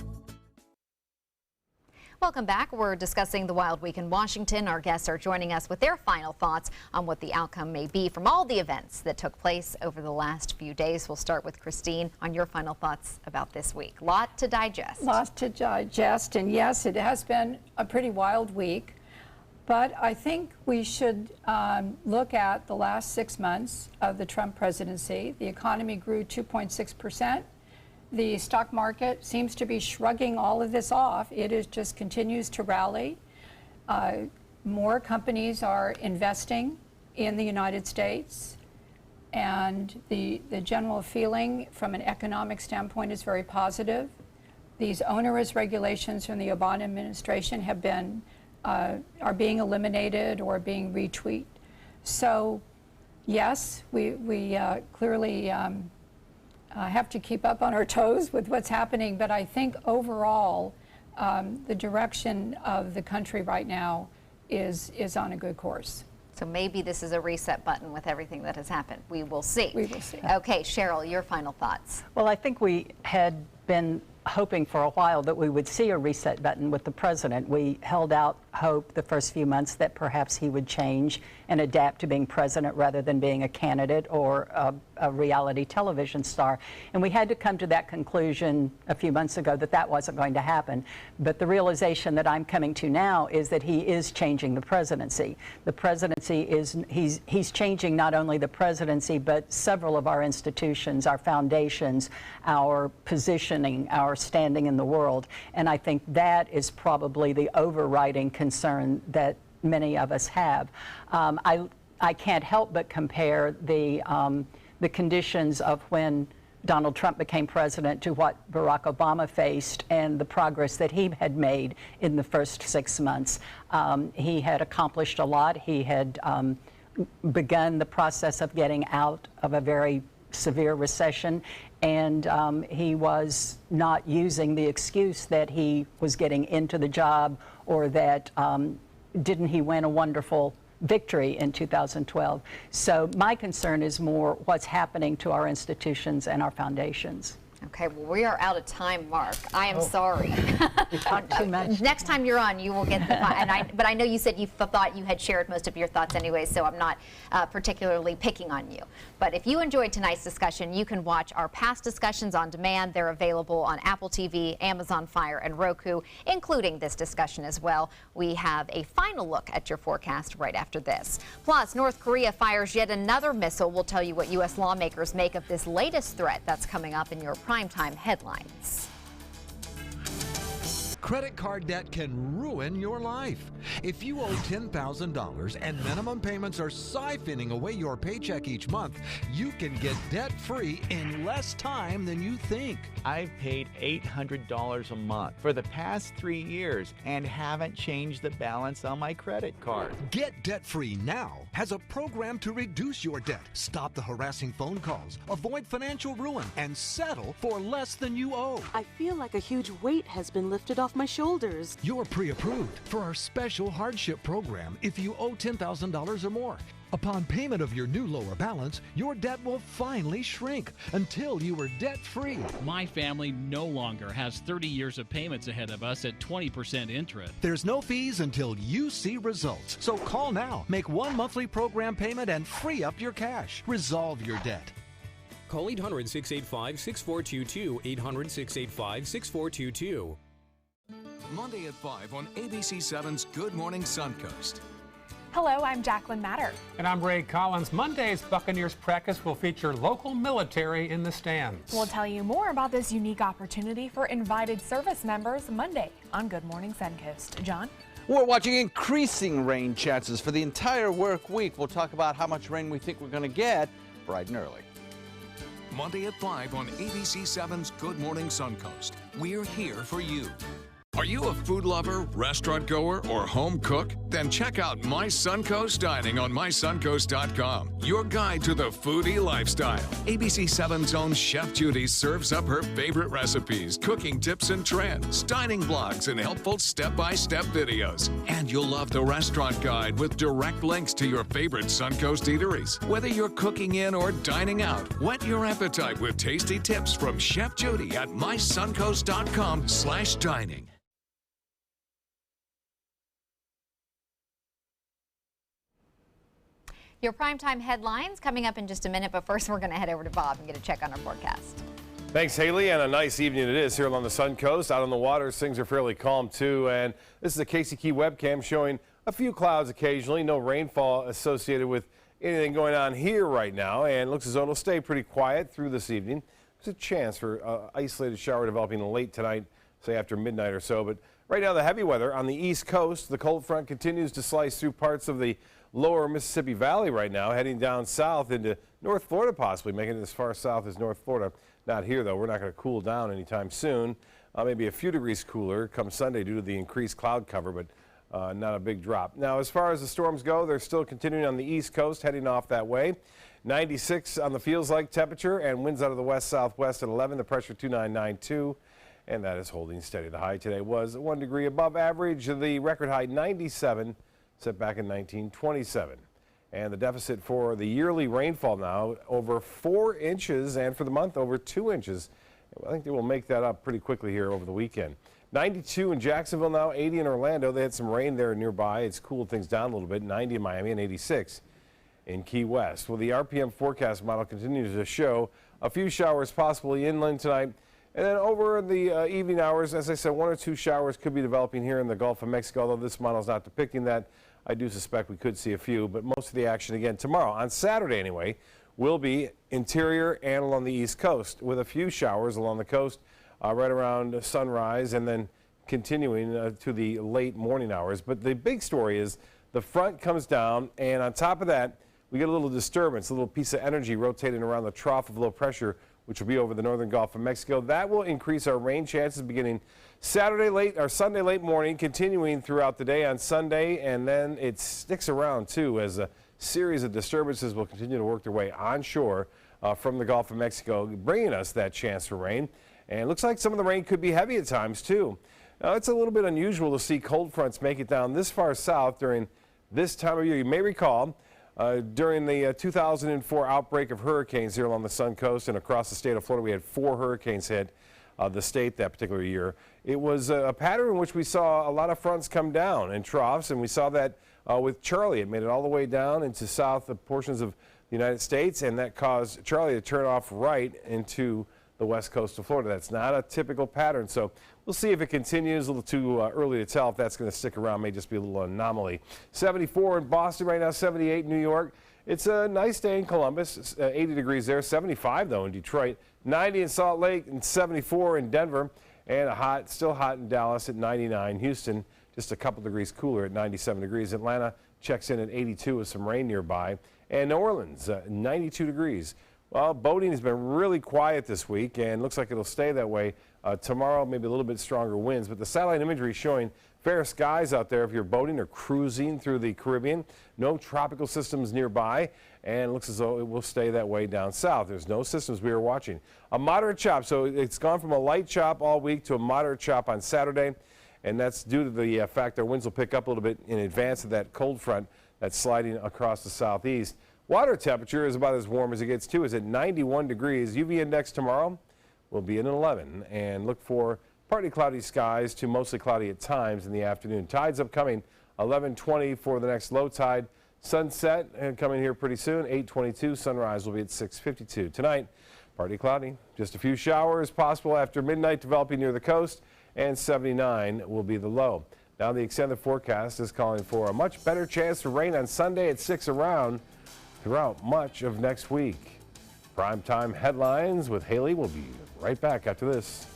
Welcome back. We're discussing the Wild Week in Washington. Our guests are joining us with their final thoughts on what the outcome may be from all the events that took place over the last few days. We'll start with Christine on your final thoughts about this week. Lot to digest. Lots to digest, and yes, it has been a pretty wild week. But I think we should look at the last 6 months of the Trump presidency. The economy grew 2.6%. The stock market seems to be shrugging all of this off. It is just continues to rally. More companies are investing in the United States. And the general feeling from an economic standpoint is very positive. These onerous regulations from the Obama administration have been are being eliminated or being retweaked. So, yes, we clearly have to keep up on our toes with what's happening, but I think overall the direction of the country right now is on a good course. So maybe this is a reset button with everything that has happened. We will see. We will see. Okay, Cheryl, your final thoughts. Well, I think we had been hoping for a while that we would see a reset button with the president. We held out hope the first few months that perhaps he would change and adapt to being president rather than being a candidate or a reality television star. And we had to come to that conclusion a few months ago that that wasn't going to happen. But the realization that I'm coming to now is that he is changing the presidency. The presidency is, he's changing not only the presidency, but several of our institutions, our foundations, our positioning, our standing in the world. And I think that is probably the overriding concern that many of us have. I can't help but compare the conditions of when Donald Trump became president to what Barack Obama faced and the progress that he had made in the first 6 months. He had accomplished a lot. He had begun the process of getting out of a very severe recession, and he was not using the excuse that he was getting into the job or that didn't he win a wonderful victory in 2012. So my concern is more what's happening to our institutions and our foundations. Okay, well, we are out of time, Mark. I am sorry. You talk too much. Next time you're on, you will get the but I know you said you thought you had shared most of your thoughts anyway, so I'm not particularly picking on you. But if you enjoyed tonight's discussion, you can watch our past discussions on demand. They're available on Apple TV, Amazon Fire, and Roku, including this discussion as well. We have a final look at your forecast right after this. Plus, North Korea fires yet another missile. We'll tell you what U.S. lawmakers make of this latest threat. That's coming up in your primetime headlines. Credit card debt can ruin your life. If you owe $10,000 and minimum payments are siphoning away your paycheck each month, you can get debt-free in less time than you think. I've paid $800 a month for the past 3 years and haven't changed the balance on my credit card. Get debt-free now has a program to reduce your debt, stop the harassing phone calls, avoid financial ruin, and settle for less than you owe. I feel like a huge weight has been lifted off off my shoulders. You're pre-approved for our special hardship program if you owe $10,000 or more. Upon payment of your new lower balance, your debt will finally shrink until you are debt-free. My family no longer has 30 years of payments ahead of us at 20% interest. There's no fees until you see results. So call now, make one monthly program payment, and free up your cash. Resolve your debt. Call 800-685-6422, 800-685-6422. Monday at 5 on ABC7's Good Morning Suncoast. Hello, I'm Jacqueline Matter. And I'm Ray Collins. Monday's Buccaneers practice will feature local military in the stands. We'll tell you more about this unique opportunity for invited service members Monday on Good Morning Suncoast. John? We're watching increasing rain chances for the entire work week. We'll talk about how much rain we think we're going to get bright and early. Monday at 5 on ABC7's Good Morning Suncoast. We're here for you. Are you a food lover, restaurant goer, or home cook? Then check out My Suncoast Dining on mysuncoast.com, your guide to the foodie lifestyle. ABC7's own Chef Judy serves up her favorite recipes, cooking tips and trends, dining blogs, and helpful step-by-step videos. And you'll love the restaurant guide with direct links to your favorite Suncoast eateries. Whether you're cooking in or dining out, whet your appetite with tasty tips from Chef Judy at mysuncoast.com/dining. Your primetime headlines coming up in just a minute, but first we're going to head over to Bob and get a check on our forecast. Thanks, Haley, and a nice evening it is here along the Suncoast. Out on the waters, things are fairly calm too, and this is a Casey Key webcam showing a few clouds occasionally, no rainfall associated with anything going on here right now, and it looks as though it'll stay pretty quiet through this evening. There's a chance for isolated shower developing late tonight, say after midnight or so, but right now the heavy weather on the East Coast. The cold front continues to slice through parts of the lower Mississippi Valley right now, heading down south into North Florida possibly, making it as far south as North Florida. Not here, though. We're not going to cool down anytime soon. Maybe a few degrees cooler come Sunday due to the increased cloud cover, but not a big drop. Now, as far as the storms go, they're still continuing on the East Coast, heading off that way. 96 on the feels-like temperature, and winds out of the west-southwest at 11, the pressure 2992, and that is holding steady. The high today was 1 degree above average. The record high 97, set back in 1927. And the deficit for the yearly rainfall now over 4 inches, and for the month over 2 inches. I think they will make that up pretty quickly here over the weekend. 92 in Jacksonville now, 80 in Orlando. They had some rain there nearby. It's cooled things down a little bit. 90 in Miami and 86 in Key West. Well, the RPM forecast model continues to show a few showers possibly inland tonight. And then over the evening hours, as I said, 1 or 2 showers could be developing here in the Gulf of Mexico, although this model is not depicting that. I do suspect we could see a few, but most of the action again tomorrow, on Saturday anyway, will be interior and along the East Coast, with a few showers along the coast right around sunrise and then continuing to the late morning hours. But the big story is the front comes down, and on top of that, we get a little disturbance, a little piece of energy rotating around the trough of low pressure, which will be over the northern Gulf of Mexico. That will increase our rain chances beginning Saturday late or Sunday late morning, continuing throughout the day on Sunday, and then it sticks around too as a series of disturbances will continue to work their way onshore from the Gulf of Mexico, bringing us that chance for rain. And it looks like some of the rain could be heavy at times too. Now, it's a little bit unusual to see cold fronts make it down this far south during this time of year. You may recall during the 2004 outbreak of hurricanes here along the Suncoast and across the state of Florida, we had 4 hurricanes hit the state that particular year. It was a pattern in which we saw a lot of fronts come down in troughs, and we saw that with Charlie. It made it all the way down into south portions of the United States, and that caused Charlie to turn off right into the west coast of Florida. That's not a typical pattern, so we'll see if it continues. A little too early to tell if that's going to stick around. May just be a little anomaly. 74 in Boston right now, 78 in New York. It's a nice day in Columbus, 80 degrees there, 75 though in Detroit, 90 in Salt Lake, and 74 in Denver, and still hot in Dallas at 99. Houston, just a couple degrees cooler at 97 degrees. Atlanta checks in at 82 with some rain nearby, and New Orleans, 92 degrees. Well, boating has been really quiet this week, and looks like it'll stay that way tomorrow. Maybe a little bit stronger winds, but the satellite imagery showing fair skies out there if you're boating or cruising through the Caribbean. No tropical systems nearby, and it looks as though it will stay that way down south. There's no systems we are watching. A moderate chop, so it's gone from a light chop all week to a moderate chop on Saturday. and that's due to the fact our winds will pick up a little bit in advance of that cold front that's sliding across the southeast. Water temperature is about as warm as it gets too. Is at 91 degrees. UV index tomorrow will be at 11, and look for partly cloudy skies to mostly cloudy at times in the afternoon. Tides upcoming 11:20 for the next low tide. Sunset coming here pretty soon, 8:22. Sunrise will be at 6:52. Tonight, partly cloudy. Just a few showers possible after midnight developing near the coast, and 79 will be the low. Now the extended forecast is calling for a much better chance for rain on Sunday at 6 around throughout much of next week. Primetime headlines with Haley will be right back after this.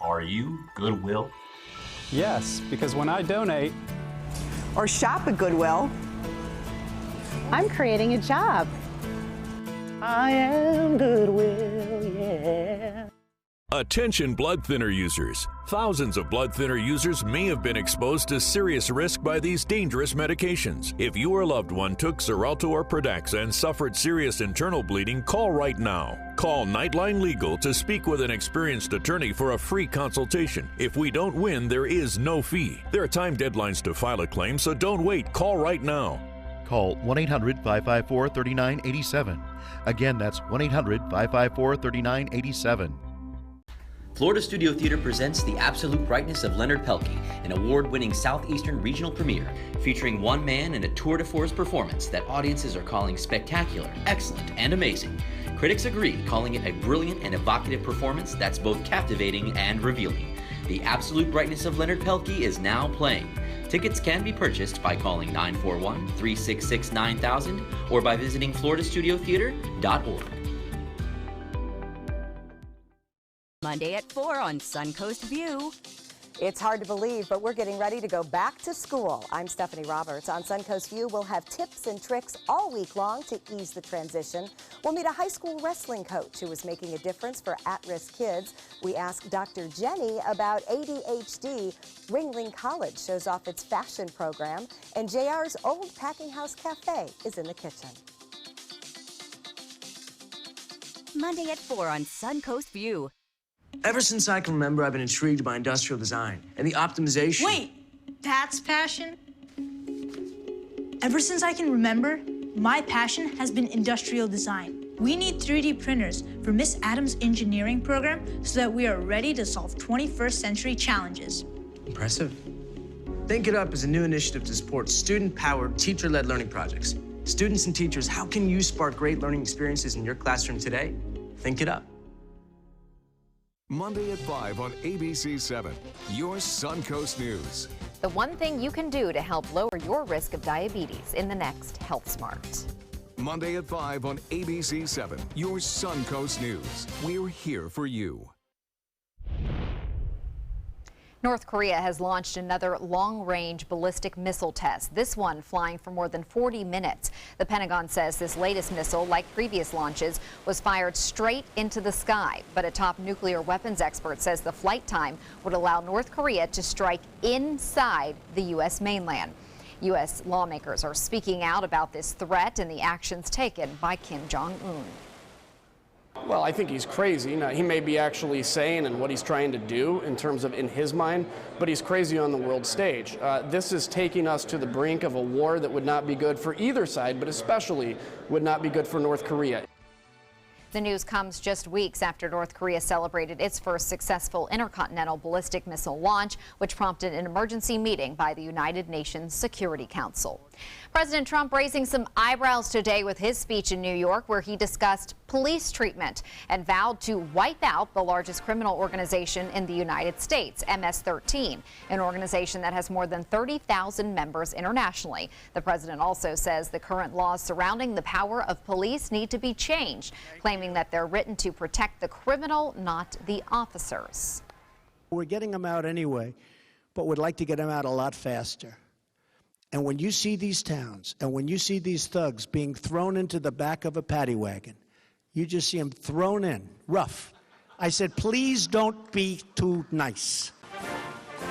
Are you Goodwill? Yes, because when I donate or shop at Goodwill, I'm creating a job. I am Goodwill, yeah. Attention blood thinner users. Thousands of blood thinner users may have been exposed to serious risk by these dangerous medications. If you or loved one took Xarelto or Pradaxa and suffered serious internal bleeding, call right now. Call Nightline Legal to speak with an experienced attorney for a free consultation. If we don't win, there is no fee. There are time deadlines to file a claim, so don't wait. Call right now. Call 1-800-554-3987. Again, that's 1-800-554-3987. Florida Studio Theater presents The Absolute Brightness of Leonard Pelkey, an award-winning Southeastern regional premiere featuring one man and a tour de force performance that audiences are calling spectacular, excellent, and amazing. Critics agree, calling it a brilliant and evocative performance that's both captivating and revealing. The Absolute Brightness of Leonard Pelkey is now playing. Tickets can be purchased by calling 941-366-9000 or by visiting floridastudiotheater.org. Monday at 4 on Suncoast View. It's hard to believe, but we're getting ready to go back to school. I'm Stephanie Roberts. On Suncoast View, we'll have tips and tricks all week long to ease the transition. We'll meet a high school wrestling coach who is making a difference for at-risk kids. We ask Dr. Jenny about ADHD. Ringling College shows off its fashion program, and JR's Old Packing House Cafe is in the kitchen. Monday at 4 on Suncoast View. Ever since I can remember, I've been intrigued by industrial design and the optimization. Wait, that's passion? Ever since I can remember, my passion has been industrial design. We need 3D printers for Miss Adams' engineering program so that we are ready to solve 21st century challenges. Impressive. Think It Up is a new initiative to support student-powered, teacher-led learning projects. Students and teachers, how can you spark great learning experiences in your classroom today? Think it up. Monday at 5 on ABC7, your Suncoast News. The one thing you can do to help lower your risk of diabetes in the next Health Smart. Monday at 5 on ABC7, your Suncoast News. We're here for you. North Korea has launched another long-range ballistic missile test, this one flying for more than 40 minutes. The Pentagon says this latest missile, like previous launches, was fired straight into the sky. But a top nuclear weapons expert says the flight time would allow North Korea to strike inside the U.S. mainland. U.S. lawmakers are speaking out about this threat and the actions taken by Kim Jong-un. Well, I think he's crazy. Now, he may be actually sane in what he's trying to do in terms of in his mind, but he's crazy on the world stage. This is taking us to the brink of a war that would not be good for either side, but especially would not be good for North Korea. The news comes just weeks after North Korea celebrated its first successful intercontinental ballistic missile launch, which prompted an emergency meeting by the United Nations Security Council. President Trump raising some eyebrows today with his speech in New York, where he discussed police treatment and vowed to wipe out the largest criminal organization in the United States, MS-13, an organization that has more than 30,000 members internationally. The president also says the current laws surrounding the power of police need to be changed, claiming that they're written to protect the criminal, not the officers. We're getting them out anyway, but would like to get them out a lot faster. And when you see these towns, and when you see these thugs being thrown into the back of a paddy wagon, you just see them thrown in, rough. I said, please don't be too nice.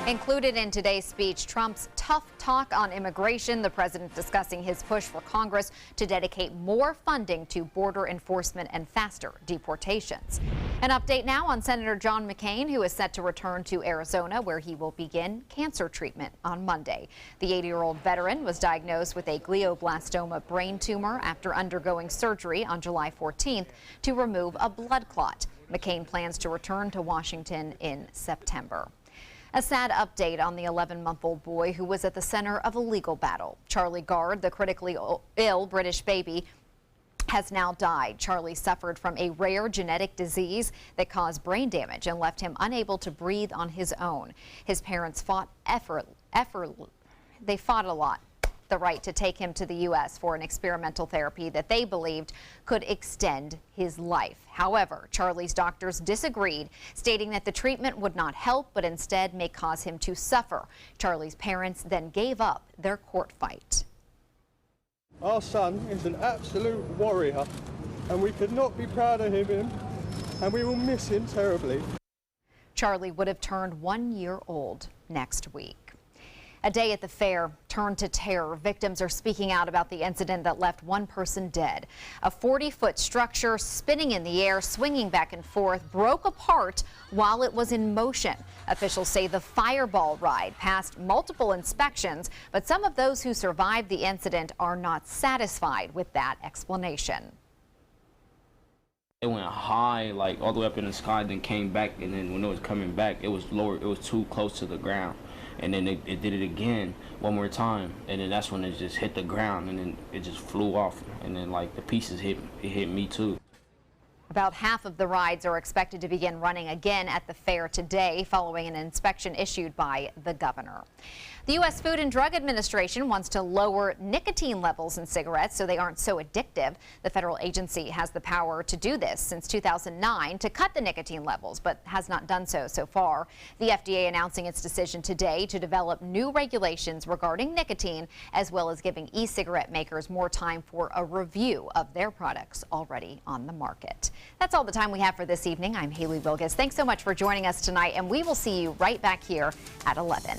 Included in today's speech, Trump's tough talk on immigration, the president discussing his push for Congress to dedicate more funding to border enforcement and faster deportations. An update now on Senator John McCain, who is set to return to Arizona, where he will begin cancer treatment on Monday. The 80-year-old veteran was diagnosed with a glioblastoma brain tumor after undergoing surgery on July 14th to remove a blood clot. McCain plans to return to Washington in September. A sad update on the 11-month-old boy who was at the center of a legal battle. Charlie Gard, the critically ill British baby, has now died. Charlie suffered from a rare genetic disease that caused brain damage and left him unable to breathe on his own. His parents fought a lot. The right to take him to the U.S. for an experimental therapy that they believed could extend his life. However, Charlie's doctors disagreed, stating that the treatment would not help, but instead may cause him to suffer. Charlie's parents then gave up their court fight. Our son is an absolute warrior, and we could not be prouder of him, and we will miss him terribly. Charlie would have turned 1 year old next week. A day at the fair turned to terror. Victims are speaking out about the incident that left one person dead. A 40-foot structure spinning in the air, swinging back and forth, broke apart while it was in motion. Officials say the Fireball ride passed multiple inspections, but some of those who survived the incident are not satisfied with that explanation. It went high, like all the way up in the sky, then came back, and then when it was coming back, it was lower. It was too close to the ground. And then it did it again one more time, and then that's when it just hit the ground, and then it just flew off, and then like the pieces hit me too. About half of the rides are expected to begin running again at the fair today following an inspection issued by the governor. The U.S. Food and Drug Administration wants to lower nicotine levels in cigarettes so they aren't so addictive. The federal agency has the power to do this since 2009 to cut the nicotine levels, but has not done so far. The FDA announcing its decision today to develop new regulations regarding nicotine, as well as giving e-cigarette makers more time for a review of their products already on the market. That's all the time we have for this evening. I'm Haley Wilgus. Thanks so much for joining us tonight, and we will see you right back here at 11.